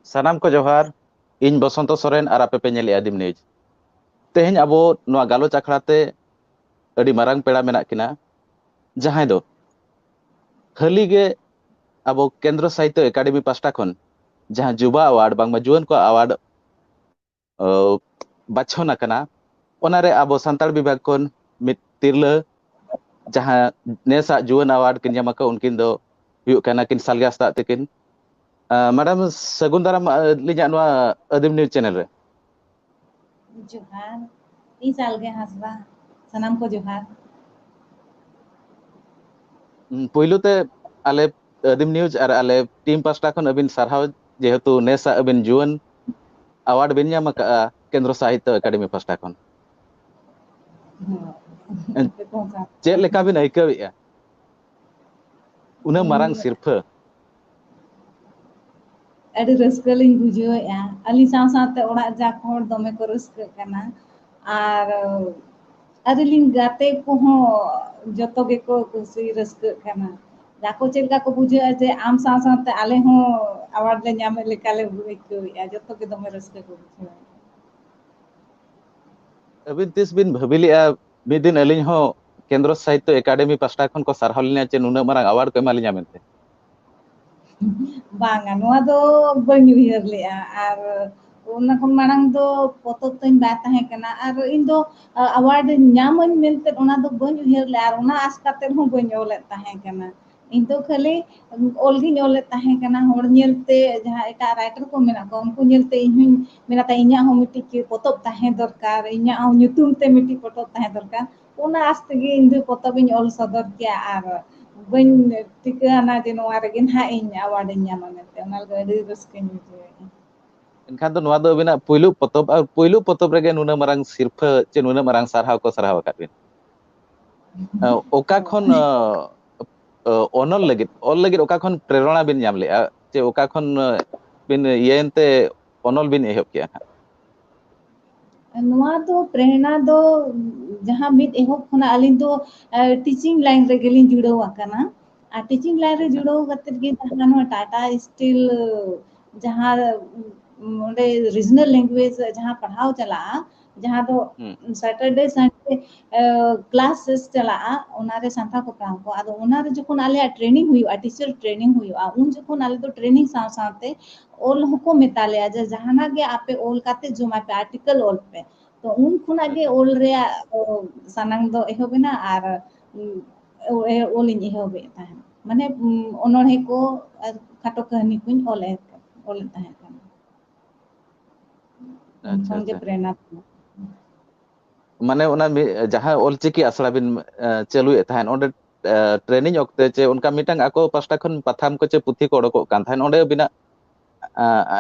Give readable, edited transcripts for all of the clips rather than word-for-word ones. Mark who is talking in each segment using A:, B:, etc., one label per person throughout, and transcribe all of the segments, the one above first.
A: ᱥᱟᱱᱟᱢ ᱠᱚ ᱡᱚᱦᱟᱨ ᱤᱧ ᱵᱚᱥᱚᱱᱛᱚ ᱥᱚᱨᱮᱱ ᱟᱨ ᱟᱯᱮ ᱯᱮ ᱧᱮᱞᱮᱜᱼᱟ ᱟᱹᱫᱤᱢ ᱱᱤᱭᱩᱡᱽ ᱛᱮᱦᱮᱧ ᱟᱵᱚ ᱱᱚᱣᱟ ᱜᱟᱞᱚᱪ ᱟᱠᱷᱲᱟ ᱛᱮ ᱟᱹᱰᱤ ᱢᱟᱨᱟᱝ ᱯᱮᱲᱟ ᱢᱮᱱᱟᱜ ᱠᱤᱱᱟ ᱡᱟᱦᱟᱸᱭ ᱫᱚ ᱦᱟᱹᱞᱤ ᱜᱮ ᱟᱵᱚ ᱠᱮᱱᱫᱨᱚ ᱥᱟᱦᱤᱛᱛᱚ ᱮᱠᱟᱰᱮᱢᱤ ᱯᱟᱥᱴᱟ ᱠᱷᱚᱱ ᱡᱟᱦᱟᱸ ᱡᱩᱵᱟ ᱟᱣᱟᱨᱰ ᱵᱟᱝᱢᱟ ᱡᱩᱣᱟᱹᱱ ᱠᱚ ᱟᱣᱟᱨᱰ ᱵᱟᱪᱷᱚᱱ ᱟᱠᱟᱱᱟ ᱚᱱᱟᱨᱮ ᱟᱵᱚ ᱥᱟᱱᱛᱟᱲ ᱵᱤᱵᱷᱟᱜᱽ ᱠᱷᱚᱱ ᱢᱤᱫ ᱛᱤᱨᱞᱟᱹ ᱡᱟᱦᱟᱸ ᱱᱮᱥᱟᱜ ᱡᱩᱣᱟᱹᱱ ᱟᱣᱟᱨᱰ ᱠᱤᱱ ᱧᱟᱢ ᱟᱠᱟᱫ ᱩᱱᱠᱤᱱ ᱫᱚ ᱦᱩᱭᱩᱜ ᱠᱟᱱᱟ ᱠᱤᱱ ᱥᱟᱞᱜᱮ ᱦᱟᱸᱥᱫᱟ ᱛᱟᱹᱠᱤᱱ ᱢᱮᱰᱟᱢ ᱥᱟᱹᱜᱩᱱ ᱫᱟᱨᱟᱢ ᱟᱹᱞᱤᱧᱟᱜ ᱱᱚᱣᱟ ᱟᱹᱫᱤᱢ ᱱᱤᱭᱩᱡᱽ ᱪᱮᱱᱮᱞ ᱨᱮ
B: ᱡᱚᱦᱟᱨ ᱤᱧ ᱥᱟᱞᱜᱮ ᱦᱟᱸᱥᱫᱟ ᱥᱟᱱᱟᱢ ᱠᱚ ᱡᱚᱦᱟᱨ
A: ᱯᱳᱭᱞᱳ ᱛᱮ ᱟᱞᱮ ᱟᱹᱫᱤᱢ ᱱᱤᱭᱩᱡᱽ ᱟᱨ ᱟᱞᱮ ᱴᱤᱢ ᱯᱟᱥᱴᱟ ᱠᱷᱚᱱ ᱟᱹᱵᱤᱱ ᱥᱟᱨᱦᱟᱣ ᱡᱮᱦᱮᱛᱩ ᱱᱮᱥᱟᱜ ᱟᱹᱵᱤᱱ ᱡᱩᱣᱟᱹᱱ ᱟᱣᱟᱨᱰ ᱵᱤᱱ ᱧᱟᱢ ᱟᱠᱟᱜᱼᱟ ᱠᱮᱱᱫᱨᱚ ᱥᱟᱦᱤᱛᱛᱚ ᱮᱠᱟᱰᱮᱢᱤ ᱯᱟᱥᱴᱟ ᱠᱷᱚᱱ ᱪᱮᱫ ᱞᱮᱠᱟ ᱵᱤᱱ ᱟᱹᱭᱠᱟᱹᱣᱮᱫᱼᱟ ᱩᱱᱟᱹᱜ ᱢᱟᱨᱟᱝ ᱥᱤᱨᱯᱷᱟᱹ
B: ᱟᱹᱰᱤ ᱨᱟᱹᱥᱠᱟᱹ ᱞᱤᱧ ᱵᱩᱡᱷᱟᱹᱣᱮᱫᱼᱟ ᱟᱹᱞᱤᱧ ᱥᱟᱶ ᱥᱟᱶᱛᱮ ᱚᱲᱟᱜ ᱡᱟᱠ ᱦᱚᱲ ᱫᱚᱢᱮ ᱠᱚ ᱨᱟᱹᱥᱠᱟᱹᱜ ᱠᱟᱱᱟ ᱟᱨ ᱟᱹᱞᱤᱧ ᱜᱟᱛᱮ ᱠᱚᱦᱚᱸ ᱡᱚᱛᱚ ᱜᱮᱠᱚ ᱠᱩᱥᱤ ᱨᱟᱹᱥᱠᱟᱹᱜ ᱠᱟᱱᱟ ᱟᱠᱚ ᱪᱮᱫ ᱞᱮᱠᱟ ᱠᱚ ᱵᱩᱡᱷᱟᱹᱣᱼᱟ ᱡᱮ ᱟᱢ ᱥᱟᱶ ᱥᱟᱶᱛᱮ ᱟᱞᱮ ᱦᱚᱸ ᱟᱣᱟᱨᱰ ᱞᱮ ᱧᱟᱢᱮᱫ ᱞᱮᱠᱟᱞᱮ ᱟᱹᱭᱠᱟᱹᱣᱮᱫᱼᱟ ᱡᱚᱛᱚ ᱜᱮ ᱫᱚᱢᱮ ᱨᱟᱹᱥᱠᱟᱹ ᱠᱚ ᱵᱩᱡᱷᱟᱹᱣᱟ
A: ᱟᱹᱵᱤᱱ ᱛᱤᱥ ᱵᱤᱱ ᱵᱷᱟᱹᱵᱤ ᱞᱮᱜᱼᱟ ᱢᱤᱫ ᱫᱤᱱ ᱟᱹᱞᱤᱧ ᱦᱚᱸ ᱠᱮᱱᱫᱨᱚ ᱥᱟᱦᱤᱛᱛᱚ ᱮᱠᱟᱰᱮᱢᱤ ᱯᱟᱥᱴᱟ ᱠᱷᱚᱱ ᱠᱚ ᱥᱟᱨᱦᱟᱣ ᱞᱤᱧᱟ ᱡᱮ ᱱᱩᱱᱟᱹᱜ ᱢᱟᱨᱟᱝ ᱟᱣᱟᱨᱰ ᱠᱚ ᱮᱢᱟᱞᱤᱧᱟ ᱢᱮᱱᱛᱮ
B: ᱵᱟᱝᱟ ᱱᱚᱣᱟ ᱫᱚ ᱵᱟᱹᱧ ᱩᱭᱦᱟᱹᱨ ᱞᱮᱜᱼᱟ ᱟᱨ ᱚᱱᱟ ᱠᱷᱚᱱ ᱢᱟᱲᱟᱝ ᱫᱚ ᱯᱚᱛᱚᱵ ᱛᱤᱧ ᱵᱟᱭ ᱛᱟᱦᱮᱸ ᱠᱟᱱᱟ ᱟᱨ ᱤᱧ ᱫᱚ ᱟᱣᱟᱨᱰ ᱧᱟᱢᱟᱹᱧ ᱢᱮᱱᱛᱮ ᱚᱱᱟ ᱫᱚ ᱵᱟᱹᱧ ᱩᱭᱦᱟᱹᱨ ᱞᱮᱜᱼᱟ ᱟᱨ ᱚᱱᱟ ᱟᱥ ᱠᱟᱛᱮᱫ ᱦᱚᱸ ᱵᱟᱹᱧ ᱚᱞᱮᱫ ᱛᱟᱦᱮᱸ ᱠᱟᱱᱟ ᱤᱧ ᱫᱚ ᱠᱷᱟᱹᱞᱤ ᱚᱞᱜᱤᱧ ᱚᱞᱮᱫ ᱛᱟᱦᱮᱸ ᱠᱟᱱᱟ ᱦᱚᱲ ᱧᱮᱞᱛᱮ ᱡᱟᱦᱟᱸ ᱮᱴᱟᱜ ᱨᱟᱭᱴᱟᱨ ᱠᱚ ᱢᱮᱱᱟᱜ ᱠᱚᱣᱟ ᱩᱱᱠᱩ ᱧᱮᱞᱛᱮ ᱤᱧᱦᱚᱧ ᱢᱮᱱᱛᱮ ᱤᱧᱟᱹᱜ ᱦᱚᱸ ᱢᱤᱫᱴᱤᱡ ᱯᱚᱛᱚᱵ ᱛᱟᱦᱮᱸ ᱫᱚᱨᱠᱟᱨ ᱤᱧᱟᱹᱜ ᱦᱚᱸ ᱧᱩᱛᱩᱢ ᱛᱮ ᱢᱤᱫᱴᱤᱡ ᱯᱚᱛᱚᱵ ᱛᱟᱦᱮᱸ ᱫᱚᱨᱠᱟর ᱚᱱᱟ ᱟᱥ ᱛᱮᱜᱮ ᱤᱧ ᱫᱚ ᱯᱚᱛᱚᱵ ᱤᱧ ᱚᱞ ᱥᱚᱫᱚᱨ ᱠᱮᱭᱟ ᱟᱨ ᱵᱟᱹᱧ ᱴᱷᱤᱠᱟᱹᱣᱟᱱᱟ ᱡᱮ ᱱᱚᱣᱟ ᱨᱮᱜᱮ ᱱᱟᱦᱟᱜ ᱤᱧ ᱟᱣᱟᱨᱰ ᱤᱧ ᱧᱟᱢᱟ ᱢᱮᱱᱛᱮ ᱚᱱᱟ ᱞᱟᱹᱜᱤᱫ ᱟᱹᱰᱤ ᱨᱟᱹᱥᱠᱟᱹᱧ ᱵᱩᱡᱷᱟᱹᱣᱮᱫᱼᱟ
A: ᱮᱱᱠᱷᱟᱱ ᱫᱚ ᱱᱚᱣᱟ ᱫᱚ ᱟᱵᱤᱱᱟᱜ ᱯᱳᱭᱞᱳ ᱯᱚᱛᱚᱵ ᱟᱨ ᱯᱳᱭᱞᱳ ᱯᱚᱛᱚᱵ ᱨᱮᱜᱮ ᱱᱩᱱᱟᱹᱜ ᱢᱟᱨᱟᱝ ᱥᱤᱨᱯᱷᱟᱹ ᱪᱮ ᱱᱩᱱᱟᱹᱜ ᱢᱟᱨᱟᱝ ᱥᱟᱨᱦᱟᱣ ᱠᱚ ᱥᱟᱨᱦᱟᱣ ᱟᱠᱟᱫ ᱵᱤᱱᱟ ᱚᱠᱟ ᱠᱷᱚᱱ ᱚᱱᱚᱞ ᱞᱟᱹᱜᱤᱫ ᱚᱞ ᱞᱟᱹᱜᱤᱫ ᱚᱠᱟ ᱠᱷᱚᱱ ᱯᱨᱮᱨᱚᱱᱟ ᱵᱤᱱ ᱧᱟᱢ ᱞᱮᱜᱼᱟ ᱪᱮ ᱚᱠᱟ ᱠᱷᱚᱱ ᱵᱤᱱ ᱤᱭᱟᱹᱭᱮᱱᱛᱮ ᱚᱱᱚᱞ ᱵᱤᱱ ᱮᱦᱚᱵ ᱠᱮᱜᱼᱟ ᱦᱟᱸᱜ
B: ᱱᱚᱣᱟ ᱫᱚ ᱯᱨᱮᱨᱚᱱᱟ ᱫᱚ ᱡᱟᱦᱟᱸ ᱢᱤᱫ ᱮᱦᱚᱵ ᱠᱷᱚᱱᱟᱜ ᱟᱹᱞᱤᱧ ᱫᱚ ᱴᱤᱪᱤᱝ ᱞᱟᱭᱤᱱ ᱨᱮᱜᱮᱞᱤᱧ ᱡᱩᱲᱟᱹᱣ ᱟᱠᱟᱱᱟ ᱟᱨ ᱴᱤᱪᱤᱝ ᱞᱟᱭᱤᱱ ᱨᱮ
A: ᱟᱪᱪᱷᱟ
B: ᱡᱩᱲᱟᱹᱣ ᱠᱟᱛᱮᱫ ᱜᱮ ᱱᱚᱣᱟ ᱴᱟᱴᱟ ᱥᱴᱤᱞ ᱡᱟᱦᱟᱸ ᱚᱸᱰᱮ ᱨᱤᱡᱤᱱᱟᱞ ᱞᱮᱝᱜᱩᱭᱮᱡ ᱡᱟᱦᱟᱸ ᱯᱟᱲᱦᱟᱣ ᱪᱟᱞᱟᱜᱼᱟ ᱡᱟᱦᱟᱸ ᱫᱚ
A: ᱦᱩᱸ
B: ᱥᱮᱴᱟᱨᱰᱮ ᱥᱟᱱᱰᱮ ᱠᱞᱟᱥᱮᱥ ᱪᱟᱞᱟᱜᱼᱟ ᱚᱱᱟᱨᱮ ᱥᱟᱱᱛᱟᱲ ᱠᱚ ᱯᱟᱲᱦᱟᱣ ᱠᱚᱣᱟ ᱟᱫᱚ ᱚᱱᱟᱨᱮ ᱡᱚᱠᱷᱚᱱ ᱟᱞᱮᱭᱟᱜ ᱴᱨᱮᱱᱤᱝ ᱦᱩᱭᱩᱜᱼᱟ ᱴᱤᱪᱟᱨ ᱴᱨᱮᱱᱤᱝ ᱦᱩᱭᱩᱜᱼᱟ ᱩᱱ ᱡᱚᱠᱷᱚᱱ ᱟᱞᱮ ᱫᱚ ᱴᱨᱮᱱᱤᱝ ᱥᱟᱶ ᱥᱟᱶᱛᱮ ᱚᱞ ᱦᱚᱸᱠᱚ ᱢᱮᱛᱟ ᱞᱮᱭᱟ ᱡᱮ ᱡᱟᱦᱱᱟᱜ ᱜᱮ ᱟᱯᱮ ᱚᱞ ᱠᱟᱛᱮ ᱡᱚᱢᱟᱭ ᱯᱮ ᱟᱨᱴᱤᱠᱮᱞ ᱚᱞ ᱯᱮ ᱛᱚ ᱩᱱ ᱠᱷᱚᱱᱟᱜ ᱜᱮ
A: ᱟᱪᱪᱷᱟ
B: ᱚᱞ ᱨᱮᱭᱟᱜ ᱥᱟᱱᱟᱢ ᱫᱚ ᱮᱦᱚᱵ ᱮᱱᱟ ᱟᱨ ᱚᱞᱤᱧ ᱮᱦᱚᱵᱮᱫ ᱛᱟᱦᱮᱸᱱ ᱢᱟᱱᱮ ᱚᱱᱚᱬᱦᱮ ᱠᱚ ᱠᱷᱟᱴᱚ ᱠᱟᱹᱦᱱᱤ ᱠᱚᱧ ᱚᱞᱮᱫ ᱛᱟᱦᱮᱸ ᱠᱟᱱᱟ ᱩᱱ
A: ᱟᱪᱪᱷᱟ
B: ᱠᱷᱚᱱ ᱜᱮ
A: ᱟᱪᱪᱷᱟ
B: ᱯᱨᱮᱨᱱᱟ
A: ᱢᱟᱱᱮ ᱚᱱᱟ ᱡᱟᱦᱟᱸ ᱚᱞᱪᱤᱠᱤ ᱟᱥᱲᱟ ᱵᱤᱱ ᱪᱟᱹᱞᱩᱭᱮᱫ ᱛᱟᱦᱮᱸᱫ ᱚᱸᱰᱮ ᱴᱨᱮᱱᱤᱝ ᱚᱠᱛᱮ ᱪᱮ ᱚᱱᱠᱟ ᱢᱤᱫᱴᱟᱝ ᱟᱠᱚ ᱯᱟᱥᱴᱟ ᱠᱷᱚᱱ ᱯᱟᱛᱷᱟᱢ ᱠᱚ ᱪᱮ ᱯᱩᱛᱷᱤ ᱠᱚ ᱚᱰᱳᱠᱚᱜ ᱠᱟᱱ ᱛᱟᱦᱮᱸᱫ ᱚᱸᱰᱮ ᱟᱹᱵᱤᱱᱟᱜ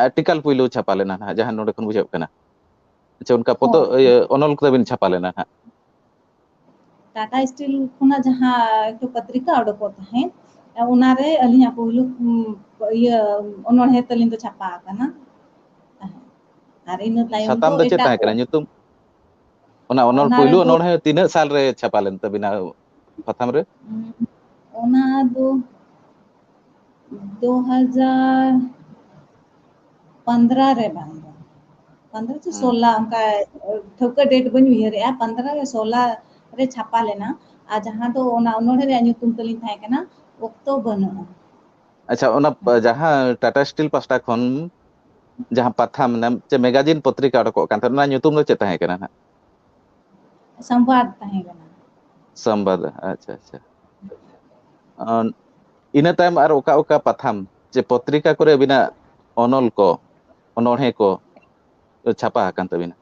A: ᱟᱨᱴᱤᱠᱟᱞ ᱯᱳᱭᱞᱳ ᱪᱷᱟᱯᱟ ᱞᱮᱱᱟ ᱦᱟᱸᱜ ᱡᱟᱦᱟᱸ ᱱᱚᱰᱮ ᱠᱷᱚᱱ ᱵᱩᱡᱷᱟᱹᱜ ᱠᱟᱱᱟ ᱟᱪᱪᱷᱟ ᱚᱱᱠᱟ ᱯᱚᱛᱚᱵ
B: ᱦᱳᱭ
A: ᱚᱱᱚᱞ ᱠᱚᱫᱚ ᱵᱤᱱ ᱪᱷᱟᱯᱟ ᱞᱮᱱᱟ ᱦᱟᱸᱜ
B: ᱴᱟᱴᱟ ᱥᱴᱤᱞ ᱠᱷᱚᱱᱟᱜ ᱡᱟᱦᱟᱸ ᱯᱚᱛᱨᱤᱠᱟ ᱚᱰᱩᱠᱚᱜ ᱛᱟᱦᱮᱸᱫ ᱚᱱᱟᱨᱮ ᱟᱹᱞᱤᱧᱟᱜ ᱯᱩᱭᱞᱩ ᱚᱱᱚᱬᱦᱮ ᱛᱟᱹᱞᱤᱧ ᱫᱚ ᱪᱷᱟᱯᱟ ᱟᱠᱟᱱᱟ ᱟᱨ ᱤᱱᱟᱹ ᱛᱟᱭᱚᱢ
A: ᱥᱟᱛᱟᱢ ᱫᱚ ᱪᱮᱫ
B: ᱮᱴᱟᱜ
A: ᱛᱟᱦᱮᱸ
B: ᱠᱚ
A: ᱠᱟᱱᱟ ᱧᱩᱛᱩᱢ ᱚᱱᱟ
B: ᱚᱱᱟ
A: ᱯᱳᱭᱞᱳ
B: ᱨᱮᱫᱚ
A: ᱚᱱᱚᱬᱦᱮ ᱛᱤᱱᱟᱹᱜ ᱥᱟᱞᱨᱮ ᱪᱷᱟᱯᱟ ᱞᱮᱱ ᱛᱟᱵᱤᱱᱟ ᱯᱟᱛᱷᱟᱢ ᱨᱮ
B: ᱚᱱᱟ ᱫᱚ 2015 ᱨᱮ ᱵᱟᱝ ᱫᱚ 15 ᱥᱮ
A: ᱦᱩᱸ
B: 16 ᱚᱱᱠᱟ ᱴᱷᱟᱹᱣᱠᱟᱹ ᱰᱮᱴ ᱵᱟᱹᱧ ᱩᱭᱦᱟᱹᱨᱮᱜᱼᱟ 15 16 ᱨᱮ ᱪᱷᱟᱯᱟ ᱞᱮᱱᱟ ᱟᱨ ᱡᱟᱦᱟᱸ ᱫᱚ ᱚᱱᱟ ᱚᱱᱚᱬᱦᱮ ᱨᱮᱭᱟᱜ ᱧᱩᱛᱩᱢ ᱛᱟᱹᱞᱤᱧ ᱛᱟᱦᱮᱸ ᱠᱟᱱᱟ ᱚᱠᱛᱚ ᱵᱟᱹᱱᱩᱜᱼᱟ
A: ᱟᱪᱪᱷᱟ ᱚᱱᱟ ᱡᱟᱦᱟᱸ ᱴᱟᱴᱟ ᱥᱴᱤᱞ ᱯᱟᱥᱴᱟ ᱠᱷᱚᱱ ᱡᱟᱦᱟᱸ ᱯᱟᱛᱷᱟᱢ ᱢᱮᱜᱟᱡᱤᱱ ᱯᱚᱛᱨᱤᱠᱟ ᱚᱰᱩᱠᱚᱜ ᱠᱟᱱ ᱛᱟᱦᱮᱸᱱᱟ ᱚᱱᱟ ᱧᱩᱛᱩᱢ ᱫᱚ ᱪᱮᱫ ᱛᱟᱦᱮᱸ ᱠᱟᱱᱟ ᱦᱟᱸᱜ
B: ᱥᱚᱢᱵᱟᱫ ᱛᱟᱦᱮᱸ ᱠᱟᱱᱟ
A: ᱥᱚᱢᱵᱟᱫ ᱟᱪᱪᱷᱟ ᱟᱪᱪᱷᱟ ᱤᱱᱟᱹ ᱛᱟᱭᱚᱢ ᱟᱨ ᱚᱠᱟ ᱚᱠᱟ ᱯᱟᱛᱷᱟᱢ ᱪᱮ ᱯᱚᱛᱨᱤᱠᱟ ᱠᱚᱨᱮ ᱟᱹᱵᱤᱱᱟᱜ ᱚᱱᱚᱞ ᱠᱚ ᱚᱱᱚᱬᱦᱮ ᱠᱚ چھᱟᱯᱟ ᱟᱠᱟᱱ ᱛᱟᱹᱵᱤᱱᱟ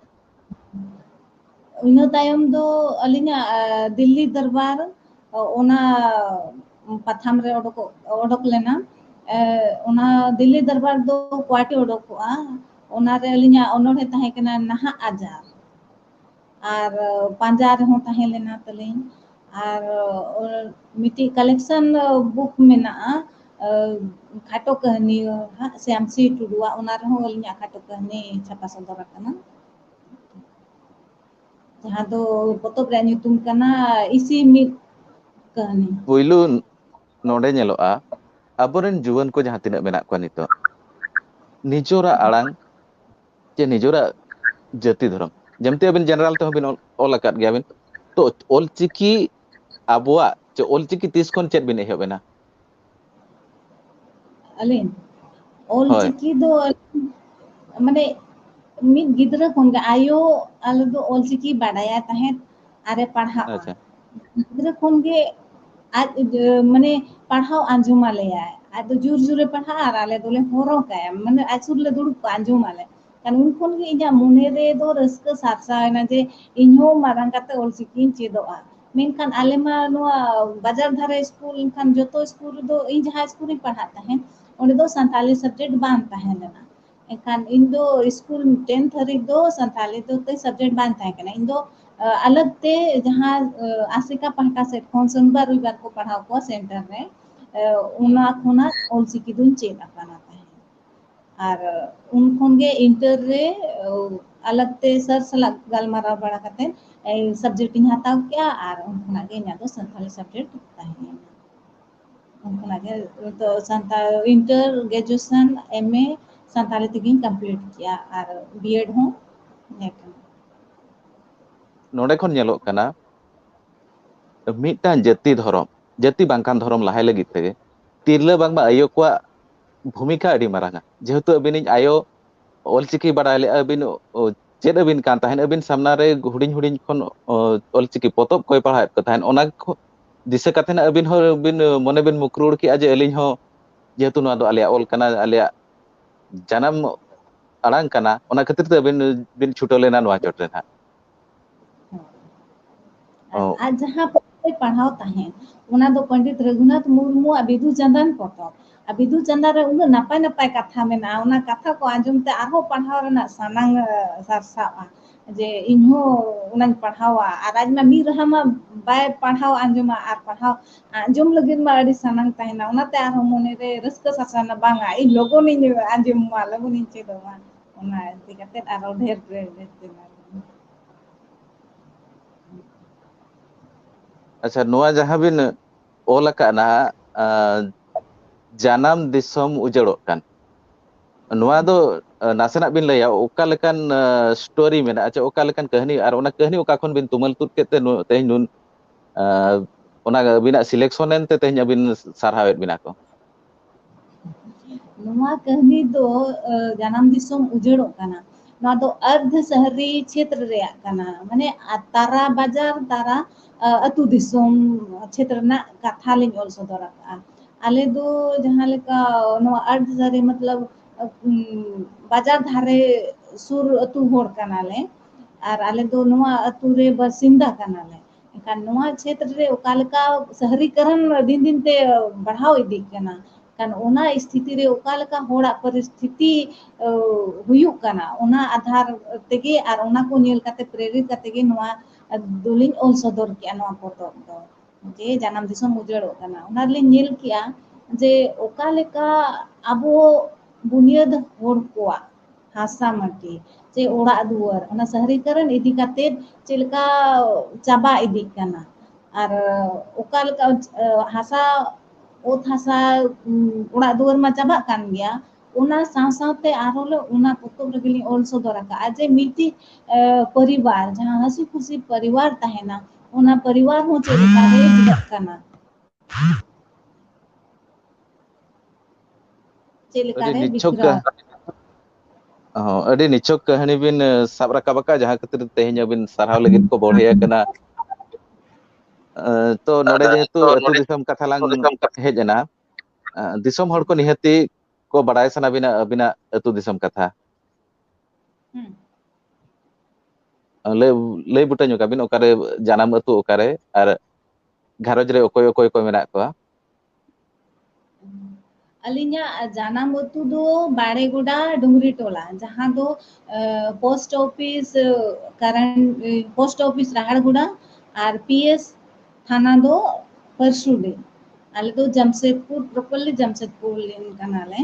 B: ᱤᱱᱟᱹ ᱛᱟᱭᱚᱢ ᱫᱚ ᱟᱹᱞᱤᱧᱟᱜ ᱫᱤᱞᱞᱤ ᱫᱚᱨᱵᱟᱨ ᱚᱱᱟ ᱯᱟᱛᱷᱟᱢ ᱨᱮ ᱚᱰᱳᱠ ᱞᱮᱱᱟ ᱚᱱᱟ ᱫᱤᱞᱞᱤ ᱫᱚᱨᱵᱟᱨ ᱫᱚ ᱯᱟᱴᱤ ᱚᱰᱳᱠᱚᱜᱼᱟ ᱚᱱᱟᱨᱮ ᱟᱹᱞᱤᱧᱟᱜ ᱚᱱᱚᱬᱦᱮ ᱛᱟᱦᱮᱸ ᱠᱟᱱᱟ ᱱᱟᱦᱟᱜ ᱟᱡᱟᱨ ᱟᱨ ᱯᱟᱸᱡᱟ ᱨᱮᱦᱚᱸ ᱛᱟᱦᱮᱸ ᱞᱮᱱᱟ ᱛᱟᱞᱤᱧ ᱟᱨ ᱢᱤᱫᱴᱤᱡ ᱠᱟᱞᱮᱠᱥᱚᱱ ᱵᱩᱠ ᱢᱮᱱᱟᱜᱼᱟ ᱠᱷᱟᱴᱚ ᱠᱟᱹᱦᱱᱤ ᱥᱮᱢᱥᱤ ᱴᱩᱰᱩᱣᱟᱜ ᱚᱱᱟ ᱨᱮᱦᱚᱸ ᱟᱹᱞᱤᱧᱟᱜ ᱠᱷᱟᱴᱚ ᱠᱟᱹᱦᱱᱤ ᱪᱷᱟᱯᱟ ᱥᱚᱫᱚᱨ ᱟᱠᱟᱱᱟ ᱡᱟᱦᱟᱸ ᱫᱚ ᱯᱚᱛᱚᱵ ᱨᱮᱭᱟᱜ ᱧᱩᱛᱩᱢ ᱠᱟᱱᱟ ᱤᱥᱤ ᱢᱤᱫ ᱠᱟᱹᱦᱱᱤ
A: ᱯᱩᱭᱞᱩ ᱱᱚᱰᱮ ᱧᱮᱞᱚᱜᱼᱟ ᱟᱵᱚᱨᱮᱱ ᱡᱩᱣᱟᱹᱱ ᱠᱚ ᱡᱟᱦᱟᱸ ᱛᱤᱱᱟᱹᱜ ᱢᱮᱱᱟᱜ ᱠᱚᱣᱟ ᱱᱤᱛᱚᱜ निजोरा आड़ांग जे निजोरा जाति धर्म जमते अबिन जनरल ते बिन ऑल अकात गया बिन तो ओलचिकी आबुआ जे ओलचिकी तीस खन चेत बिन एहबेना
B: अलिन
A: होय
B: ऑलचिकी दो माने मिद गिद्रा खन गे आयो आले दो ऑलचिकी बाडाया तहें आरे पढ़ावा
A: अच्छा
B: गिद्रा खन गे आज माने पढ़ाव आंजुमा लेया आज तो जुर जुरे पढ़ा आर आले दोले होरो काया माने आसुर ले दुड़ुब आंजुमा ले kan उनखन गे इजा मने रे दो रस्क सारसायना जे इन्हो मारंग काते ऑलचिकी चेदोआ मेनखान आले मा नोआ बाजार धारे स्कूल खान जोतो स्कूल दो इन जहां स्कूल री पढ़ा तहें ओंडे दो संताली सब्जेक्ट बान तहें लेना एखान इन दो स्कूल 10th हरी दो संताली दो ते सब्जेक्ट बान तहें कना इन दो अलग ते जहां आसिका पढ़ा से खन सोमवार रविवार को पढ़ाव को सेंटर रे उना खुना ऑलचिकी दुन चेद अकाना तहें आर उनखन गे इंटर रे अलग ते सर सला गालमारा बड़ा कते सब्जेक्ट इन हताव क्या आर उनखना गे इन दो संताली सब्जेक्ट तहें उनखना गे तो Santal inter graduation MA Santali तगिन कंप्लीट किया आर बीएड हो नेक
A: नोडे खन नेलोग कना मिदटान जाति धर्म जाति बांखान धर्म लाहाय लगित तेगे तिरला बांगबा आयो को भूमिका अडी मारांगा जेहेतु अबिन आयो ऑलचिकी बाडाय ले अबिन चेद अबिन कान तहेन अबिन सामना रे हुडिन हुडिन खन ऑलचिकी पोतब कोय पढ़ाय को तहेन ओना दिसे कथेन अबिन हो बिन मने बिन मुकरुड़ की आज अलिन हो जेहेतु नोआ दो आलिया ऑल कना आलिया जानम आड़ांग कना ओना खातिर ते अबिन बिन छुटो लेना नोआ चोट रे ना
B: आज जहां पर पढ़ाव तहें उना दो पंडित रघुनाथ मुर्मू आ बिदु चंदन पोतब आ बिदु चंदन रे उना नापाय नापाय कथा मेना उना कथा को आंजुम ते आरो पढ़ाव रेना सानांग सारसावा जे इन्हो उनान पढ़ावा आर आज मा मी रहा मा बाय पढ़ाव आंजुमा आर पढ़ाव आंजुम लगिन मा अडी सानांग तहेना उनाते आरो मोने रे रस्का सासाना बांगा इ लोगो नि आंजुम मा लोगो नि चेदोमा उना दिकते आरो ढेर
A: अच्छा नोआ जहां बिन ऑल अकाना जानम दिसम उजड़ोग कान नोआ दो नासेना बिन लया ओका लेकान स्टोरी मेना अच्छा ओका लेकान कहानी आर ओना कहानी ओका खन बिन तुमल तुत केते तेहन नुन ओना बिना सिलेक्शन एनते तेहन बिन सारहावेत बिना को
B: नोआ कहनी दो जानम दिसम उजड़ोग काना नोआ दो अर्ध शहरी क्षेत्र रे काना माने तारा बाजार तारा अतु दिसम क्षेत्र ना कथा लिन ऑल सदर का आले दो जहां लेका नोआ अर्ध शहरी मतलब बाजार धारे सुर अतु होड़ कानाले आर आले दो नोआ अतु रे बसिंदा कानाले एखान नोआ क्षेत्र रे ओकालका शहरीकरण दिन दिन ते बढ़ाव इदी काना kan ona स्थिति रे ओकालका होड़ा परिस्थिति हुयुग काना ओना आधार तेगे आर ओना को नेल काते प्रेरित काते गे नोआ दुलिन ऑल सदर किया नोआ पोतब दो जे जानम दिसम उजड़ो काना ओना ले नेल किया जे ओकालका आबो बुनियाद होड़ कोआ हासा माटी जे ओड़ा दुआर ओना शहरीकरण इदी काते चेलका चाबा इदी काना आर ओकालका हासा ओत हasa ओड़ा दुआर मा चाबा कान गया ओना साव सावते आरो ले ओना पोतब रगिली ऑल सदर का आज मिटी परिवार जहां हसी खुशी परिवार तहेना ओना परिवार हो चेलका रे बिदक काना चेलका
A: अडी
B: रे
A: निचोक
B: बिखरा
A: अडी निचोक कहानी बिन साब राकाबका जहां खातिर तेहन बिन सारहाव लगित को बढ़िया कना तो नोडे जेहेतु अतु दिसम कथा लांग हेज एना दिसम हड़ को निहति को बड़ाय सना बिना अबिना अतु दिसम कथा ले ले बुटा ᱧᱚᱜ बिन ओकारे जानम अतु ओकारे आर घारज रे ओकोय ओकोय को मेना को
B: अलिया जानम अतु दो बाड़ेगुड़ा डुंगरी टोला जहां दो post office current post office Rahargora आर पीएस थाना दो परसुडी आले दो जमशेदपुर प्रॉपरली जमशेदपुर लिन कनाले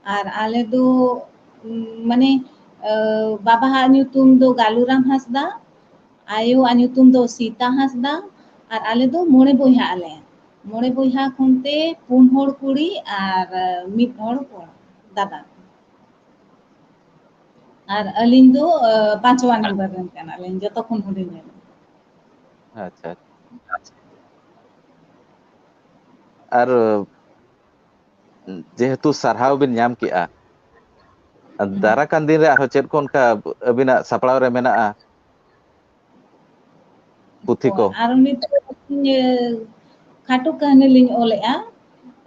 B: आर आले दो माने बाबा हा ᱧᱩᱛᱩᱢ दो गालूराम हासदा आयो आ ᱧᱩᱛᱩᱢ दो सीता हासदा आर आले दो मोणे बोयहा आले मोणे बोयहा खुनते पुन होड़ कुड़ी आर मिद होड़ कोड़ा दादा ᱟᱨ ᱟᱹᱞᱤᱧ ᱫᱚ 5वा नंबर ᱨᱮᱱ ᱠᱟᱱᱟᱞᱤᱧ ᱡᱚᱛᱚ ᱠᱷᱚᱱ ᱦᱩᱰᱤᱧ ᱨᱮᱱ।
A: ᱟᱪᱪᱷᱟ ᱟᱨ ᱡᱮᱦᱮᱛᱩ ᱥᱟᱨᱦᱟᱣ ᱵᱤᱱ ᱧᱟᱢ ᱠᱮᱜᱼᱟ, ᱫᱟᱨᱟ ᱠᱟᱱ ᱫᱤᱱ ᱨᱮ ᱟᱨᱦᱚᱸ ᱪᱮᱫ ᱠᱚ ᱚᱱᱠᱟ ᱟᱹᱵᱤᱱᱟᱜ ᱥᱟᱯᱲᱟᱣ ᱨᱮ ᱢᱮᱱᱟᱜᱼᱟ ᱯᱩᱛᱷᱤ ᱠᱚ?
B: ᱟᱨ ᱱᱤᱛᱚᱜ ᱠᱷᱟᱴᱚ ᱠᱟᱹᱦᱱᱤ ᱞᱤᱧ ᱚᱞᱮᱜᱼᱟ,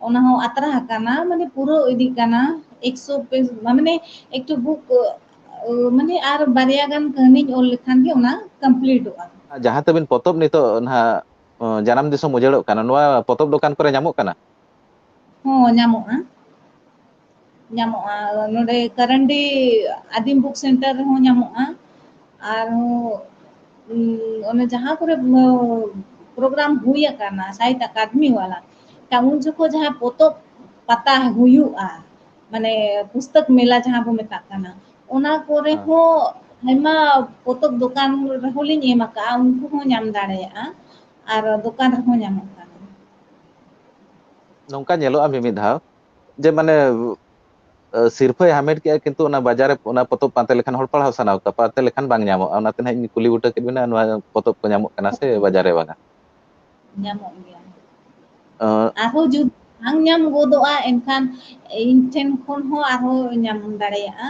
B: ᱚᱱᱟ ᱦᱚᱸ ᱟᱛᱨᱟ ᱟᱠᱟᱱᱟ ᱢᱟᱱᱮ ᱯᱩᱨᱟᱹᱣ ᱤᱫᱤᱜ ᱠᱟᱱᱟ 100 पेज ᱢᱟᱱᱮ ᱮᱠᱴᱩ ᱵᱩᱠ ᱢᱟᱱᱮ ᱟᱨ ᱵᱟᱨᱭᱟ ᱜᱟᱱ ᱠᱟᱹᱦᱱᱤᱧ ᱚᱞ ᱞᱮᱠᱷᱟᱱ ᱜᱮ ᱚᱱᱟ ᱠᱚᱢᱯᱞᱤᱴᱚᱜᱼᱟ।
A: ᱡᱟᱦᱟᱸ ᱛᱟᱵᱤᱱ ᱯᱚᱛᱚᱵ ᱱᱤᱛᱚᱜ ᱱᱟᱦᱟᱜ ᱡᱟᱱᱟᱢ ᱫᱤᱥᱚᱢ ᱩᱡᱟᱹᱲᱚᱜ ᱠᱟᱱᱟ, ᱱᱚᱣᱟ ᱯᱚᱛᱚᱵ ᱫᱚᱠᱟᱱ ᱠᱚᱨᱮ ᱧᱟᱢᱚᱜ ᱠᱟᱱᱟ?
B: ᱦᱚᱸ ᱧᱟᱢᱚᱜᱼᱟ। ᱧᱟᱢᱚᱜᱼᱟ ᱱᱚᱰᱮ ᱠᱟᱨᱟᱱᱰᱤ ᱟᱹᱫᱤᱢ ᱵᱩᱠ ᱥᱮᱱᱴᱟᱨ ᱨᱮᱦᱚᱸ ᱧᱟᱢᱚᱜᱼᱟ। ᱟᱨᱦᱚᱸ ᱚᱱᱮ ᱡᱟᱦᱟᱸ ᱠᱚᱨᱮ ᱯᱨᱳᱜᱨᱟᱢ ᱦᱩᱭ ᱟᱠᱟᱱᱟ ᱥᱟᱦᱤᱛᱛᱚ ᱟᱠᱟᱫᱮᱢᱤ ᱵᱟᱞᱟ ᱩᱱ ᱡᱚᱠᱷᱚᱱ ᱡᱟᱦᱟᱸ ᱯᱚᱛᱚᱵ ᱯᱟᱛᱟ ᱦᱩᱭᱩᱜᱼᱟ, ᱢᱟᱱᱮ ᱯᱩᱥᱛᱚᱠ ᱢᱮᱞᱟ ᱡᱟᱦᱟᱸ ᱵᱚ ᱢᱮᱛᱟᱜ ᱠᱟᱱᱟ, ᱚᱱᱟ ᱠᱚᱨᱮ ᱦᱚᱸ ᱟᱭᱢᱟ ᱯᱚᱛᱚᱵ ᱫᱚᱠᱟᱱ ᱨᱮᱦᱚᱸ ᱞᱤᱧ ᱮᱢ ᱟᱠᱟᱜᱼᱟ, ᱩᱱᱠᱩ ᱦᱚᱸ ᱧᱟᱢ ᱫᱟᱲᱮᱭᱟᱜᱼᱟ। ᱟᱨ ᱫᱚᱠᱟᱱ ᱨᱮᱦᱚᱸ ᱧᱟᱢᱚᱜ ᱠᱟᱱᱟ।
A: ᱱᱚᱝᱠᱟ ᱧᱮᱞᱚᱜᱼᱟ ᱢᱤᱢᱤᱫ ᱫᱷᱟᱣ ᱡᱮ ᱢᱟᱱᱮ ᱥᱤᱨᱯᱟᱹᱭ ᱦᱟᱢᱮᱴ ᱠᱮᱜᱼᱟ, ᱠᱤᱱᱛᱩ ᱚᱱᱟ ᱵᱟᱡᱟᱨ ᱨᱮ ᱚᱱᱟ ᱯᱚᱛᱚᱵ ᱯᱟᱱᱛᱮ ᱞᱮᱠᱷᱟᱱ ᱦᱚᱲ ᱯᱟᱲᱦᱟᱣ ᱥᱟᱱᱟ ᱠᱚᱣᱟ, ᱯᱟᱱᱛᱮ ᱞᱮᱠᱷᱟᱱ ᱵᱟᱝ ᱧᱟᱢᱚᱜᱼᱟ। ᱚᱱᱟᱛᱮ ᱱᱟᱦᱟᱜ ᱤᱧ ᱠᱩᱞᱤ ᱵᱩᱴᱟᱹ ᱠᱮᱫ ᱵᱤᱱᱟ ᱱᱚᱣᱟ ᱯᱚᱛᱚᱵ ᱠᱚ ᱧᱟᱢᱚᱜ ᱠᱟᱱᱟ ᱥᱮ ᱵᱟᱡᱟᱨ ᱨᱮ ᱵᱟᱝᱟ?
B: ᱧᱟᱢᱚᱜ ᱜᱮᱭᱟ। ᱟᱨᱦᱚᱸ ᱡᱩᱫᱤ ᱵᱟᱝ ᱧᱟᱢ ᱜᱚᱫᱚᱜᱼᱟ, ᱮᱱᱠᱷᱟᱱ ᱤᱧ ᱴᱷᱮᱱ ᱠᱷᱚᱱ ᱦᱚᱸ ᱟᱨᱦᱚᱸ ᱧᱟᱢ ᱫᱟᱲᱮᱭᱟᱜᱼᱟ।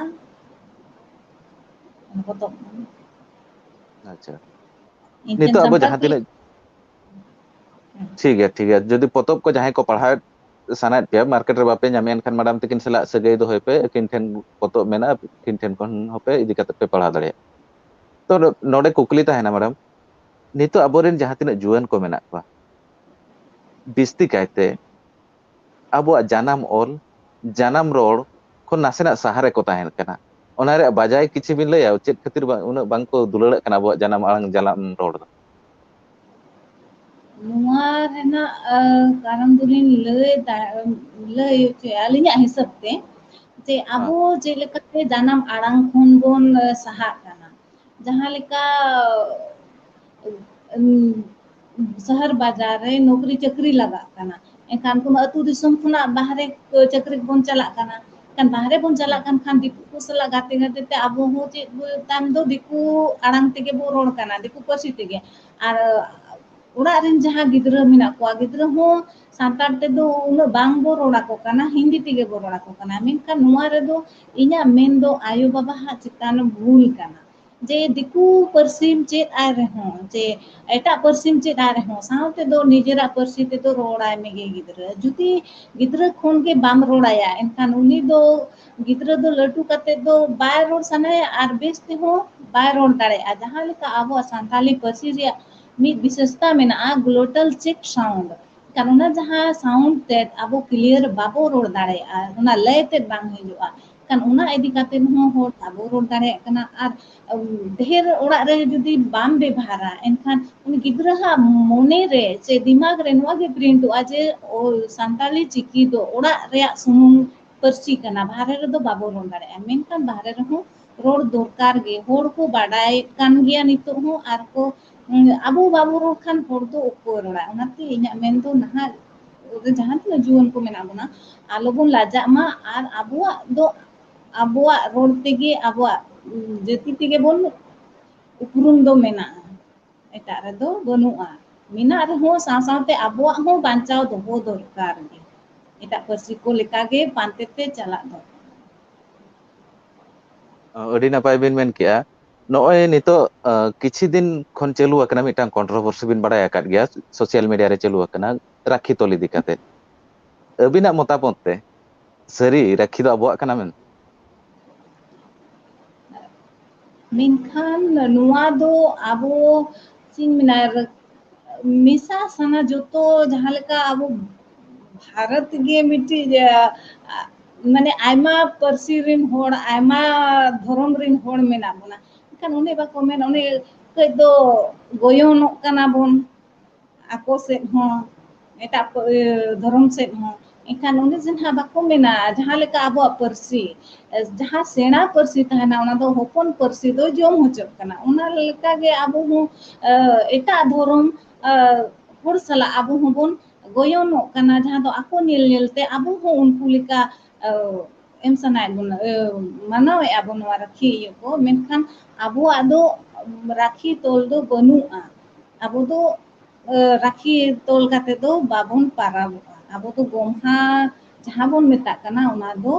B: ᱯᱚᱛᱚᱵ
A: ᱟᱪᱪᱷᱟ
B: ᱤᱧ ᱴᱷᱮᱱ
A: ᱱᱤᱛᱚᱜ ᱟᱵᱚ
B: ᱥᱚᱢᱯᱚᱨᱠ
A: ᱡᱟᱦᱟᱸ ᱛᱤᱱᱟᱹᱜ ᱴᱷᱤᱠ ᱜᱮᱭᱟ ᱴᱷᱤᱠ ᱜᱮᱭᱟ, ᱡᱩᱫᱤ ᱯᱚᱛᱚᱵ ᱠᱚ ᱡᱟᱦᱟᱸᱭ ᱠᱚ ᱯᱟᱲᱦᱟᱣᱮᱫ ᱥᱟᱱᱟᱭᱮᱫ ᱯᱮᱭᱟ ᱢᱟᱨᱠᱮᱴ ᱨᱮ ᱵᱟᱯᱮ ᱧᱟᱢᱮᱜ ᱮᱱᱠᱷᱟᱱ ᱢᱮᱰᱟᱢ ᱛᱟᱹᱠᱤᱱ ᱥᱟᱞᱟᱜ ᱥᱟᱹᱜᱟᱹᱭ ᱫᱚᱦᱚᱭ ᱯᱮ, ᱟᱹᱠᱤᱱ ᱴᱷᱮᱱ ᱯᱚᱛᱚᱵ ᱢᱮᱱᱟᱜᱼᱟ, ᱟᱹᱠᱤᱱ ᱴᱷᱮᱱ ᱠᱷᱚᱱ ᱦᱚᱸᱯᱮ ᱤᱫᱤ ᱠᱟᱛᱮ ᱯᱮ ᱯᱟᱲᱦᱟᱣ ᱫᱟᱲᱮᱭᱟᱜᱼᱟ। ᱛᱚ ᱱᱚᱰᱮ ᱠᱩᱠᱞᱤ ᱛᱟᱦᱮᱱᱟ ᱢᱮᱰᱟᱢ, ᱱᱤᱛᱚᱜ ᱟᱵᱚᱨᱮᱱ ᱡᱟᱦᱟᱸ ᱛᱤᱱᱟᱹᱜ ᱡᱩᱣᱟᱹᱱ ᱠᱚ ᱢᱮᱱᱟᱜ ᱠᱚᱣᱟ, ᱵᱤᱥᱛᱤ ᱠᱟᱭᱛᱮ ᱟᱵᱚᱣᱟᱜ ᱡᱟᱱᱟᱢ ᱚᱞ, ᱡᱟᱱᱟᱢ ᱨᱚᱲ ᱠᱷᱚᱱ ᱱᱟᱥᱮᱱᱟᱜ ᱥᱟᱦᱟ ᱨᱮᱠᱚ ᱛᱟᱦᱮᱱ ᱠᱟᱱᱟ। ᱚᱱᱟ ᱨᱮᱭᱟᱜ ᱵᱟᱡᱟᱭ ᱠᱤᱪᱷᱩ ᱵᱤᱱ ᱞᱟᱹᱭᱟ ᱪᱮᱫ ᱠᱷᱟᱹᱛᱤᱨ ᱩᱱᱟᱹᱜ ᱵᱟᱝᱠᱚ ᱫᱩᱞᱟᱹᱲᱟᱜ ᱠᱟᱱᱟ ᱟᱵᱚᱣᱟᱜ ᱡᱟᱱᱟᱢ ᱟᱲᱟᱝ ᱡᱟᱱᱟᱢ ᱨᱚᱲ ᱫᱚ?
B: ᱱᱚᱣᱟ ᱨᱮᱱᱟᱜ ᱠᱟᱨᱚᱱ ᱫᱚᱞᱤᱧ ᱞᱟᱹᱭ ᱦᱚᱪᱚᱭᱟ ᱟᱹᱞᱤᱧᱟᱜ ᱦᱤᱥᱟᱹᱵ ᱛᱮ, ᱡᱮ ᱟᱵᱚ ᱪᱮᱫ ᱞᱮᱠᱟᱛᱮ ᱡᱟᱱᱟᱢ ᱟᱲᱟᱝ ᱠᱷᱚᱱ ᱵᱚᱱ ᱥᱟᱦᱟᱜ ᱠᱟᱱᱟ। ᱡᱟᱦᱟᱸ ᱞᱮᱠᱟ ᱥᱚᱦᱚᱨ ᱵᱟᱡᱟᱨ ᱨᱮ ᱱᱚᱠᱨᱤ ᱪᱟᱹᱠᱨᱤ ᱞᱟᱜᱟᱜ ᱠᱟᱱᱟ, ᱮᱱᱠᱷᱟᱱ ᱠᱳᱱᱳ ᱟᱹᱛᱩ ᱫᱤᱥᱚᱢ ᱠᱷᱚᱱᱟᱜ ᱵᱟᱦᱨᱮ ᱪᱟᱹᱠᱨᱤ ᱵᱚᱱ ᱪᱟᱞᱟᱜ ᱠᱟᱱᱟ, ᱮᱱᱠᱷᱟᱱ ᱵᱟᱦᱨᱮ ᱵᱚᱱ ᱪᱟᱞᱟᱜ ᱠᱟᱱ ᱫᱤᱠᱩ ᱠᱚ ᱥᱟᱞᱟᱜ ᱜᱟᱛᱮ ᱜᱟᱛᱮ ᱛᱮ ᱟᱵᱚ ᱦᱚᱸ ᱪᱮᱫ ᱛᱟᱭᱚᱢ ᱫᱚ ᱫᱤᱠᱩ ᱟᱲᱟᱝ ᱛᱮᱜᱮ ᱵᱚ ᱨᱚᱲ ᱠᱟᱱᱟ, ᱫᱤᱠᱩ ᱯᱟᱹᱨᱥᱤ ᱛᱮᱜᱮ। ᱟᱨ ᱚᱲᱟᱜ ᱨᱮᱱ ᱡᱟᱦᱟᱸ ᱜᱤᱫᱽᱨᱟᱹ ᱢᱮᱱᱟᱜ ᱠᱚᱣᱟ, ᱜᱤᱫᱽᱨᱟᱹ ᱦᱚᱸ ᱥᱟᱱᱛᱟᱲ ᱛᱮᱫᱚ ᱩᱱᱟᱹᱜ ᱵᱟᱝ ᱵᱚ ᱨᱚᱲ ᱟᱠᱚ ᱠᱟᱱᱟ, ᱦᱤᱱᱫᱤ ᱛᱮᱜᱮ ᱵᱚ ᱨᱚᱲ ᱟᱠᱚ ᱠᱟᱱᱟ। ᱢᱮᱱᱠᱷᱟᱱ ᱱᱚᱣᱟ ᱨᱮᱫᱚ ᱤᱧᱟᱹᱜ ᱢᱮᱱ ᱫᱚ ᱟᱭᱳᱼᱵᱟᱵᱟᱣᱟᱜ ᱪᱮᱛᱟᱱ ᱵᱷᱩᱞ ᱠᱟᱱᱟ। ᱡᱮ ᱫᱤᱠᱩ ᱯᱟᱹᱨᱥᱤᱢ ᱪᱮᱫ ᱟᱭ ᱨᱮᱦᱚᱸ, ᱡᱮ ᱮᱴᱟᱜ ᱯᱟᱹᱨᱥᱤᱢ ᱪᱮᱫ ᱟᱭ ᱨᱮᱦᱚᱸ ᱥᱟᱶ ᱛᱮᱫᱚ ᱱᱤᱡᱮᱨᱟᱜ ᱯᱟᱹᱨᱥᱤ ᱛᱮᱫᱚ ᱨᱚᱲᱟᱭ ᱢᱮᱜᱮ ᱜᱤᱫᱽᱨᱟᱹ। ᱡᱩᱫᱤ ᱜᱤᱫᱽᱨᱟᱹ ᱠᱷᱚᱱ ᱜᱮ ᱵᱟᱢ ᱨᱚᱲᱟᱭᱟ, ᱮᱱᱠᱷᱟᱱ ᱩᱱᱤ ᱫᱚ ᱜᱤᱫᱽᱨᱟᱹ ᱫᱚ ᱞᱟᱹᱴᱩ ᱠᱟᱛᱮᱫ ᱫᱚ ᱵᱟᱭ ᱨᱚᱲ ᱥᱟᱱᱟᱭᱟ ᱟᱨ ᱵᱮᱥ ᱛᱮᱦᱚᱸ ᱵᱟᱭ ᱨᱚᱲ ᱫᱟᱲᱮᱭᱟᱜᱼᱟ। ᱡᱟᱦᱟᱸ ᱞᱮᱠᱟ ᱟᱵᱚᱣᱟᱜ ᱥᱟᱱᱛᱟᱞᱤ ᱯᱟᱹᱨᱥᱤ ᱨᱮᱭᱟᱜ ᱢᱤᱫ ᱵᱤᱥᱮᱥᱛᱟ ᱢᱮᱱᱟᱜᱼᱟ, ᱜᱞᱳᱴᱟᱞ ᱪᱮᱠ ᱥᱟᱣᱩᱱᱰ। ᱠᱟᱨᱚᱱ ᱚᱱᱟ ᱡᱟᱦᱟᱸ ᱥᱟᱣᱩᱱᱰ ᱛᱮᱫ ᱟᱵᱚ ᱠᱞᱤᱭᱟᱨ ᱵᱟᱵᱚ ᱨᱚᱲ ᱫᱟᱲᱮᱭᱟᱜᱼᱟ, ᱚᱱᱟ ᱞᱟᱹᱭ ᱛᱮᱫ ᱵᱟᱝ ᱦᱤᱡᱩᱜᱼᱟ। ᱠᱷᱟᱱ ᱚᱱᱟ ᱤᱫᱤ ᱠᱟᱛᱮᱫ ᱦᱚᱸ ᱦᱚᱲ ᱵᱟᱵᱚ ᱨᱚᱲ ᱫᱟᱲᱮᱭᱟᱜ ᱠᱟᱱᱟ। ᱟᱨ ᱰᱷᱮᱨ ᱚᱲᱟᱜ ᱨᱮ ᱡᱩᱫᱤ ᱵᱟᱢ ᱵᱮᱵᱷᱟᱨᱟ, ᱮᱱᱠᱷᱟᱱ ᱩᱱᱤ ᱜᱤᱫᱽᱨᱟᱹᱣᱟᱜ ᱢᱚᱱᱮ ᱨᱮ ᱥᱮ ᱫᱤᱢᱟᱜᱽ ᱨᱮ ᱱᱚᱣᱟ ᱜᱮ ᱯᱨᱤᱱᱴᱚᱜᱼᱟ ᱡᱮ ᱥᱟᱱᱛᱟᱞᱤ ᱪᱤᱠᱤ ᱫᱚ ᱚᱲᱟᱜ ᱨᱮᱭᱟᱜ ᱥᱩᱢᱩᱝ ᱯᱟᱹᱨᱥᱤ ᱠᱟᱱᱟ, ᱵᱟᱦᱨᱮ ᱨᱮᱫᱚ ᱵᱟᱵᱚ ᱨᱚᱲ ᱫᱟᱲᱮᱭᱟᱜᱼᱟ। ᱢᱮᱱᱠᱷᱟᱱ ᱵᱟᱦᱨᱮ ᱨᱮᱦᱚᱸ ᱨᱚᱲ ᱫᱚᱨᱠᱟᱨ ᱜᱮ, ᱦᱚᱲ ᱠᱚ ᱵᱟᱰᱟᱭᱮᱫ ᱠᱟᱱ ᱜᱮᱭᱟ ᱱᱤᱛᱚᱜ ᱦᱚᱸ, ᱟᱨ ᱠᱚ ᱟᱵᱚ ᱵᱟᱵᱚ ᱨᱚᱲ ᱠᱷᱟᱱ ᱦᱚᱲ ᱫᱚ ᱚᱠᱚᱭ ᱨᱚᱲᱟ? ᱚᱱᱟᱛᱮ ᱤᱧᱟᱹᱜ ᱢᱮᱱᱫᱚ ᱱᱟᱦᱟᱜ ᱡᱟᱦᱟᱸ ᱛᱤᱱᱟᱹᱜ ᱡᱩᱣᱟᱹᱱ ᱠᱚ ᱢᱮᱱᱟᱜ ᱵᱚᱱᱟ, ᱟᱞᱚᱵᱚᱱ ᱞᱟᱡᱟᱜ ᱢᱟ, ᱟᱨ ᱟᱵᱚᱣᱟᱜ ᱫᱚ ᱟᱵᱚᱣᱟᱜ ᱨᱚᱲ ᱛᱮᱜᱮ ᱟᱵᱚᱣᱟᱜ ᱡᱟᱹᱛᱤ ᱛᱮᱜᱮ ᱵᱚᱱ ᱩᱯᱨᱩᱢ ᱫᱚ ᱢᱮᱱᱟᱜᱼᱟ, ᱮᱴᱟᱜ ᱨᱮᱫᱚ ᱵᱟᱹᱱᱩᱜᱼᱟ। ᱢᱮᱱᱟᱜ ᱨᱮᱦᱚᱸ ᱥᱟᱶ ᱥᱟᱶᱛᱮ ᱟᱵᱚᱣᱟᱜ ᱦᱚᱸ ᱵᱟᱧᱪᱟᱣ ᱫᱚᱦᱚ ᱫᱚᱨᱠᱟᱨ ᱜᱮ। ᱮᱴᱟᱜ ᱯᱟᱹᱨᱥᱤ ᱠᱚ ᱞᱮᱠᱟᱜᱮ ᱯᱟᱱᱛᱮ ᱛᱮ ᱪᱟᱞᱟᱜ ᱫᱚ।
A: ᱟᱹᱰᱤ ᱱᱟᱯᱟᱭ ᱵᱤᱱ ᱢᱮᱱ ᱠᱮᱜᱼᱟ। ᱱᱚᱜᱼᱚᱭ ᱱᱤᱛᱚᱜ ᱠᱤᱪᱷᱩ ᱫᱤᱱ ᱠᱷᱚᱱ ᱪᱟᱹᱞᱩ ᱟᱠᱟᱱᱟ ᱢᱤᱫᱴᱟᱝ ᱠᱚᱱᱴᱨᱳᱵᱷᱟᱨᱥᱤ ᱵᱤᱱ ᱵᱟᱲᱟᱭ ᱟᱠᱟᱫ ᱜᱮᱭᱟ, ᱥᱳᱥᱟᱞ ᱢᱤᱰᱤᱭᱟ ᱨᱮ ᱪᱟᱹᱞᱩ ᱟᱠᱟᱱᱟ, ᱨᱟᱠᱷᱤ ᱛᱚᱞ ᱤᱫᱤ ᱠᱟᱛᱮᱫ। ᱟᱹᱵᱤᱱᱟᱜ ᱢᱚᱛᱟᱢᱚᱛ ᱛᱮ ᱥᱟᱹᱨᱤ ᱨᱟᱠᱷᱤ ᱫᱚ ᱟᱵᱚᱣᱟᱜ ᱠᱟᱱᱟ ᱢᱮᱱ?
B: ᱢᱮᱱᱠᱷᱟᱱ ᱱᱚᱣᱟ ᱫᱚ ᱟᱵᱚ ᱪᱮᱫ ᱤᱧ ᱢᱮᱱᱟ, ᱢᱮᱥᱟ ᱥᱟᱱᱟ ᱡᱚᱛᱚ ᱡᱟᱦᱟᱸ ᱞᱮᱠᱟ ᱟᱵᱚ ᱵᱷᱟᱨᱚᱛ ᱜᱮ ᱢᱤᱫᱴᱤᱡ ᱢᱟᱱᱮ ᱟᱭᱢᱟ ᱯᱟᱹᱨᱥᱤ ᱨᱮᱱ ᱦᱚᱲ, ᱟᱭᱢᱟ ᱫᱷᱚᱨᱚᱢ ᱨᱮᱱ ᱦᱚᱲ ᱢᱮᱱᱟᱜ ᱵᱚᱱᱟ। ᱮᱱᱠᱷᱟᱱ ᱚᱱᱮ ᱵᱟᱠᱚ ᱢᱮᱱ, ᱚᱱᱮ ᱠᱟᱹᱡ ᱫᱚ ᱜᱚᱭᱚᱱᱚᱜ ᱠᱟᱱᱟ ᱵᱚᱱ। ᱟᱠᱚ ᱥᱮᱫ ᱦᱚᱸ ᱮᱴᱟᱜ ᱫᱷᱚᱨᱚᱢ ᱥᱮᱫ ᱦᱚᱸ। ᱮᱱᱠᱷᱟᱱ ᱚᱱᱮ ᱡᱮ ᱱᱟᱜ ᱵᱟᱠᱚ ᱢᱮᱱᱟ, ᱡᱟᱦᱟᱸ ᱞᱮᱠᱟ ᱟᱵᱚᱣᱟᱜ ᱯᱟᱹᱨᱥᱤ, ᱡᱟᱦᱟᱸ ᱥᱮᱬᱟ ᱯᱟᱹᱨᱥᱤ ᱛᱟᱦᱮᱱᱟ ᱚᱱᱟ ᱫᱚ ᱦᱚᱯᱚᱱ ᱯᱟᱹᱨᱥᱤ ᱫᱚ ᱡᱚᱢ ᱦᱚᱪᱚᱜ ᱠᱟᱱᱟ। ᱚᱱᱟ ᱞᱮᱠᱟᱜᱮ ᱟᱵᱚ ᱦᱚᱸ ᱮᱴᱟᱜ ᱫᱷᱚᱨᱚᱢ ᱦᱚᱲ ᱥᱟᱞᱟᱜ ᱟᱵᱚ ᱦᱚᱸᱵᱚᱱ ᱜᱚᱭᱚᱱᱚᱜ ᱠᱟᱱᱟ, ᱡᱟᱦᱟᱸ ᱫᱚ ᱟᱠᱚ ᱧᱮᱞ ᱧᱮᱞᱛᱮ ᱟᱵᱚ ᱦᱚᱸ ᱩᱱᱠᱩ ᱞᱮᱠᱟ em sanayed bona manawe'a bon noa rakhi iye ko menkhan abuwag do rakhi tol do banu'a abo do rakhi tol kate do babon paraboga abo do gomha jahan bon metak kana ona do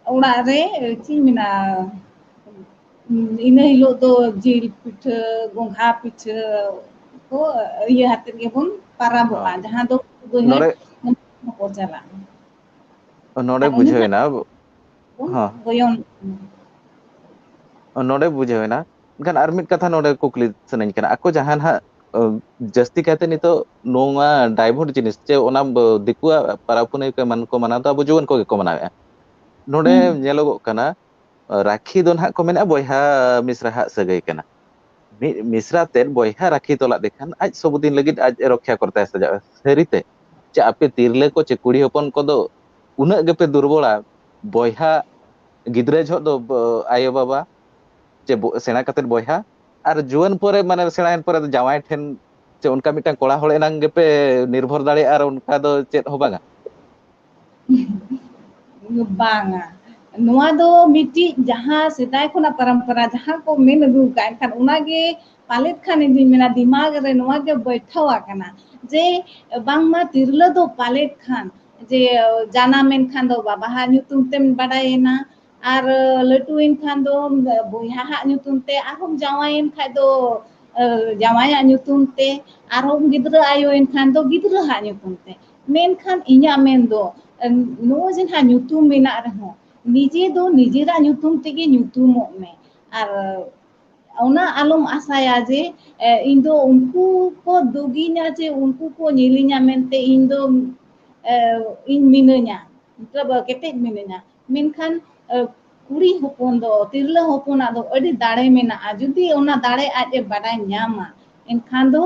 B: orang re cing mina ina hilok do jil pitha gongha pitha ko iya hatir ge bon paraboga jahan do
A: nore
B: ko chala
A: nore
B: ar uni
A: bujhaina
B: bon
A: ha
B: goyon
A: node bujhaina kan ar mid katha node kukli sanani kana ako jahan ha jasti kate nito nonga divert jinis che ona dikua parapune ke man ko mana to abu juwan ko ge ko manawe node nyelogok kana rakhi don ha ko mena boyha misra ha sagai kana misra ter boyha rakhi tolak dekhan aj sobudin lagit aj rokha korta saja serite che ape tirle ko che kuri hopon ko do una gepe durbola boyha gidre jhot do ayo baba che sena katet boyha ar juwan pore mane sena en pore jawai then che unka mitang kola hol enang gepe nirbhor dare ar unka do chet ho banga
B: banga noa do miti jahan sedai khona parampara jahan ko men agu ka enkhan ona ge palet khan indi mena dimag re noa ge baithawa kana je bangma tirla do palet khan je jana men khan do baba ha nyutum tem badayena ar latuin khan do boyha ha nyutum te arhom jawain khan do jawaya nyutum te arhom gidra ayoin khan do gidra ha nyutum te menkhan inya men do no jenha nyutum menak rehon nije do nijera nyutum tege nyutumok me ar ona alom asaya je ᱤᱧ ᱫᱚ ᱩᱱᱠᱩ ᱠᱚ ᱫᱩᱜᱤᱧᱟ ᱡᱮ ᱩᱱᱠᱩ ᱠᱚ ᱧᱮᱞᱤᱧᱟ mente ᱤᱧ ᱫᱚ ᱤᱧ ᱢᱤᱱᱟᱹᱧᱟ ᱢᱚᱛᱞᱚᱵ ᱠᱮᱴᱮᱡ ᱢᱤᱱᱟᱹᱧᱟ ᱢᱮᱱᱠᱷᱟᱱ ᱠᱩᱲᱤ ᱦᱚᱯᱚᱱ ᱫᱚ ᱛᱤᱨᱞᱟᱹ ᱦᱚᱯᱚᱱᱟᱜ ᱫᱚ ᱟᱹᱰᱤ ᱫᱟᱲᱮ ᱢᱮᱱᱟᱜᱼᱟ ᱡᱩᱫᱤ ᱚᱱᱟ ᱫᱟᱲᱮ ᱟᱡ ᱮ ᱵᱟᱰᱟᱭ ᱧᱟᱢᱟ ᱮᱱᱠᱷᱟन ᱫᱚ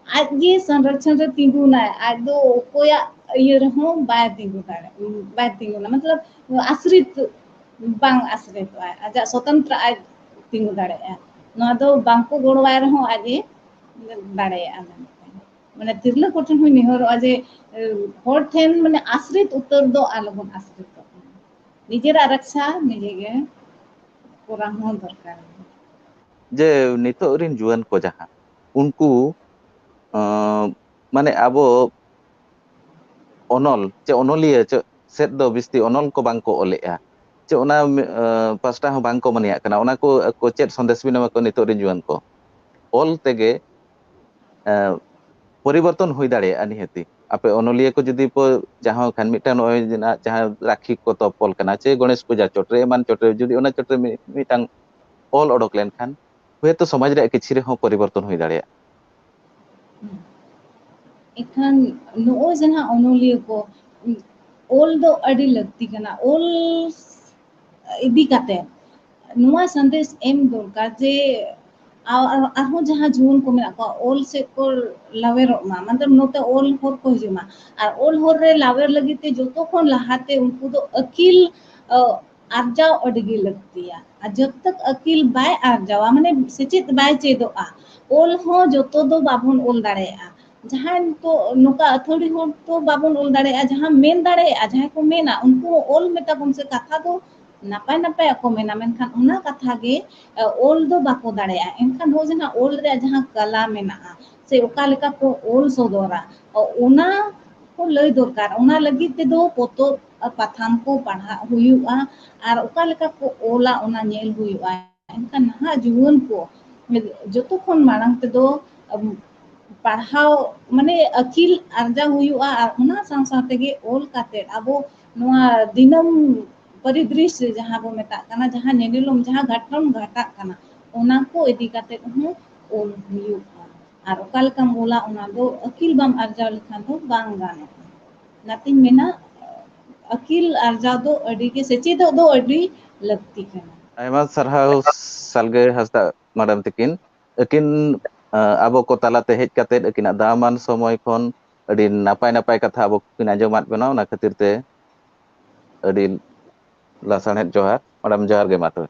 B: ᱟᱡ ᱜᱮ संरक्षण रे तिंगुनाय आज दो कोया इये रहो बाय तिंगु दाड़े बाय तिंगुना मतलब आश्रित bang आश्रित आय आजा स्वतंत्र आज तिंगु दाड़े नोआ दो बांग को गोड़वाय रहो आज ए दाड़े माने तिरला कोठन हुई निहरवा जे हर ठेन माने आश्रित उत्तर दो आलबन आश्रित निजेरा रक्षा निजे गे कोराम हो दरकार
A: je nito rin juan ko jaha unku mane abo onol che onoliya che set do bisti onol ko bang ko olea che ona pasta ho bang ko maniya kana ona ko chet sondes bina ko nito rin juan ko ol tege পরিবর্তন হই দাঁড়িয়ে নিহতি আপে অনলিয়া ko যদি po jaha khan mitang noy jaha rakhi ko topol kana che gonesh puja chotre eman chotre judi ona chotre mitang ol odok len khan hoyeto somaj re kichhi re ho poriborton hoi daড়িয়া
B: इखान नो जना ओनोलियो को ओल दो अड़ी लगती कना ओल इदी काते नुआ संदेश एम दरकार जे आरहों जहाँ जुन को मेना को ओल से को लावेरो मा मतलब नोते ओल होर को हिजुमा और ओल होर रे लावेर लगी ते जोतो कोन लहाते उनको तो अकील आर्जाव अडगी लगती है जब तक अकील बाय आर्जावा माने सेचित बाय चेदोआ ओल हो जोतो दो बाबुन ओल दाड़ेआ जहाँ तो नुका अथोड़ी हो तो बाबुन ओल दाड़ेआ जहाँ मेन दाड़ेआ जहाँ को मेना उनको ओल मेता कम से कथा दो नापाय नापाय को मेना मेनखान उना कथा गे ओल दो बाको दाड़ेआ एनखान हो जना ओल रे जहाँ कला मेना से ओका लेका को ओल सोदोरा उना को लय दरकार उना लगी ते दो पोतो पाथाम को पढ़ा हुयुआ और ओका लेका को ओला उना नेल हुयुआ एनखान हा जुवन को जोतो खन मारंग ते दो पढ़ाओ माने अकील आर्जा हुयुआ और उना सांग सांग तेगे ओल काते अबो नोआ दिनम परिदृश्य जहाँ बो मेता कना जहाँ नेनेलम जहाँ घटनम घटा कना उना को इदी काते हूँ ओल हुयुआ और ओका लेका मोला उना दो अकील बम आर्जा लेखान दो बांग गानो नातिन मेना अकील आर्जा दो अडी के सेचेदो दो अडी लगती कना
A: ayma sarhau salge hasta madam tikin akin abo ko talate hej kate akinag daman somoy khon adi napay napay katha abo kin anjomat bena ona khatir te adi lasanhet johar madam johar ge mato